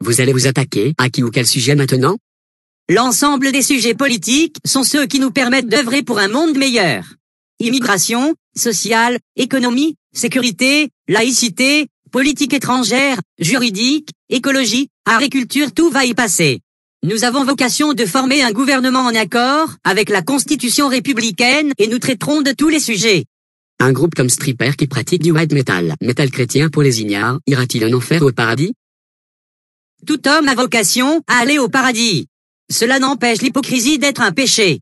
Vous allez vous attaquer à qui ou quel sujet maintenant? L'ensemble des sujets politiques sont ceux qui nous permettent d'œuvrer pour un monde meilleur. Immigration, sociale, économie, sécurité, laïcité, politique étrangère, juridique, écologie, agriculture, tout va y passer. Nous avons vocation de former un gouvernement en accord avec la Constitution républicaine et nous traiterons de tous les sujets. Un groupe comme Stripper qui pratique du white metal, métal chrétien pour les ignares, ira-t-il en enfer ou au paradis? Tout homme a vocation à aller au paradis. Cela n'empêche l'hypocrisie d'être un péché.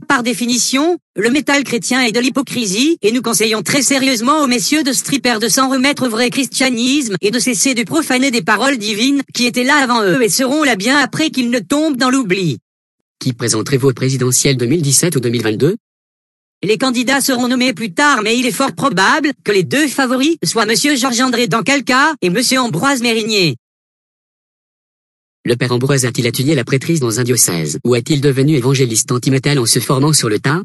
Par définition, le métal chrétien est de l'hypocrisie et nous conseillons très sérieusement aux messieurs de Stripper de s'en remettre au vrai christianisme et de cesser de profaner des paroles divines qui étaient là avant eux et seront là bien après qu'ils ne tombent dans l'oubli. Qui présenterez-vous au présidentiel 2017 ou 2022? Les candidats seront nommés plus tard mais il est fort probable que les deux favoris soient monsieur Georges-André Dancalca et monsieur Ambroise Mérignier. Le père Ambroise a-t-il étudié la prêtrise dans un diocèse ou est-il devenu évangéliste anti-métal en se formant sur le tas?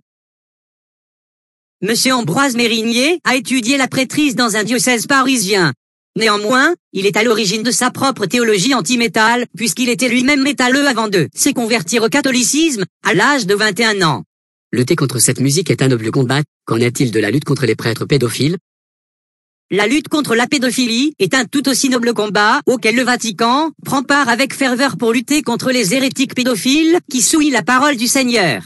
Monsieur Ambroise Mérignier a étudié la prêtrise dans un diocèse parisien. Néanmoins, il est à l'origine de sa propre théologie anti-métal puisqu'il était lui-même métalleux avant de se convertir au catholicisme à l'âge de 21 ans. Lutter contre cette musique est un noble combat. Qu'en est-il de la lutte contre les prêtres pédophiles? La lutte contre la pédophilie est un tout aussi noble combat auquel le Vatican prend part avec ferveur pour lutter contre les hérétiques pédophiles qui souillent la parole du Seigneur.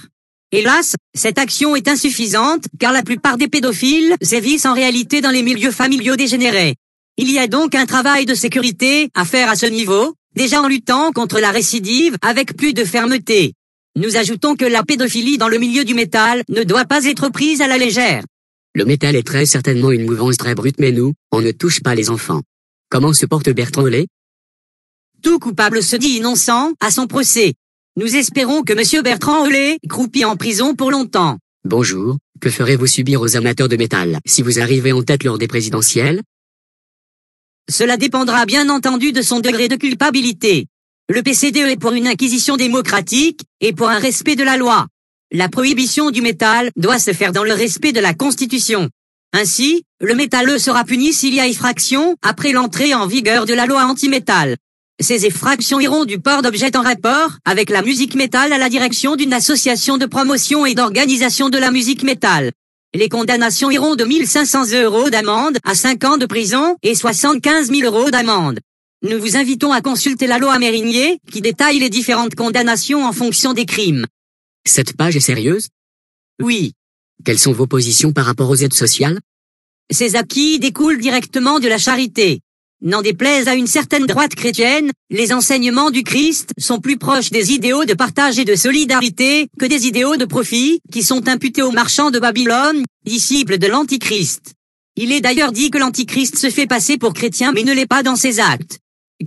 Hélas, cette action est insuffisante car la plupart des pédophiles sévissent en réalité dans les milieux familiaux dégénérés. Il y a donc un travail de sécurité à faire à ce niveau, déjà en luttant contre la récidive avec plus de fermeté. Nous ajoutons que la pédophilie dans le milieu du métal ne doit pas être prise à la légère. Le métal est très certainement une mouvance très brute mais nous, on ne touche pas les enfants. Comment se porte Bertrand Hollet? Tout coupable se dit innocent à son procès. Nous espérons que monsieur Bertrand Hollet croupit en prison pour longtemps. Bonjour, que ferez-vous subir aux amateurs de métal si vous arrivez en tête lors des présidentielles? Cela dépendra bien entendu de son degré de culpabilité. Le PCDE est pour une inquisition démocratique et pour un respect de la loi. La prohibition du métal doit se faire dans le respect de la Constitution. Ainsi, le métalleux sera puni s'il y a effraction après l'entrée en vigueur de la loi anti-métal. Ces effractions iront du port d'objets en rapport avec la musique métal à la direction d'une association de promotion et d'organisation de la musique métal. Les condamnations iront de 1 500 € d'amende à 5 ans de prison et 75 000 € d'amende. Nous vous invitons à consulter la loi Mérignier qui détaille les différentes condamnations en fonction des crimes. Cette page est sérieuse? Oui. Quelles sont vos positions par rapport aux aides sociales? Ces acquis découlent directement de la charité. N'en déplaise à une certaine droite chrétienne, les enseignements du Christ sont plus proches des idéaux de partage et de solidarité que des idéaux de profit qui sont imputés aux marchands de Babylone, disciples de l'Antichrist. Il est d'ailleurs dit que l'Antichrist se fait passer pour chrétien mais ne l'est pas dans ses actes.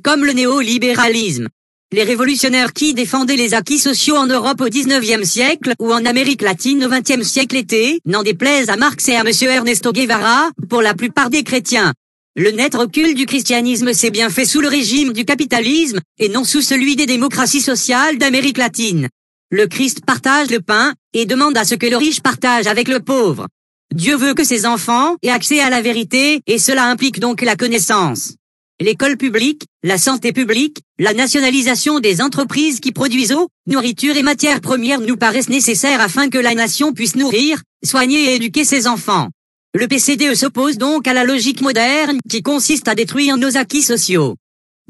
Comme le néolibéralisme. Les révolutionnaires qui défendaient les acquis sociaux en Europe au XIXe siècle ou en Amérique latine au XXe siècle étaient, n'en déplaise à Marx et à monsieur Ernesto Guevara, pour la plupart des chrétiens. Le net recul du christianisme s'est bien fait sous le régime du capitalisme, et non sous celui des démocraties sociales d'Amérique latine. Le Christ partage le pain, et demande à ce que le riche partage avec le pauvre. Dieu veut que ses enfants aient accès à la vérité, et cela implique donc la connaissance. L'école publique, la santé publique, la nationalisation des entreprises qui produisent eau, nourriture et matières premières nous paraissent nécessaires afin que la nation puisse nourrir, soigner et éduquer ses enfants. Le PCDE s'oppose donc à la logique moderne qui consiste à détruire nos acquis sociaux.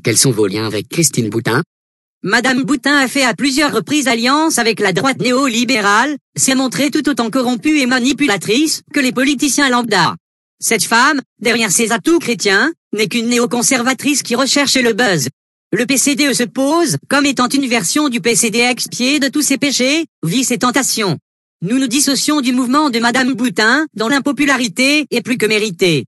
Quels sont vos liens avec Christine Boutin? Madame Boutin a fait à plusieurs reprises alliance avec la droite néolibérale, s'est montrée tout autant corrompue et manipulatrice que les politiciens lambda. Cette femme, derrière ses atouts chrétiens, n'est qu'une néoconservatrice qui recherche le buzz. Le PCDE se pose comme étant une version du PCD expié de tous ses péchés, vices et tentations. Nous nous dissocions du mouvement de Madame Boutin, dont l'impopularité est plus que méritée.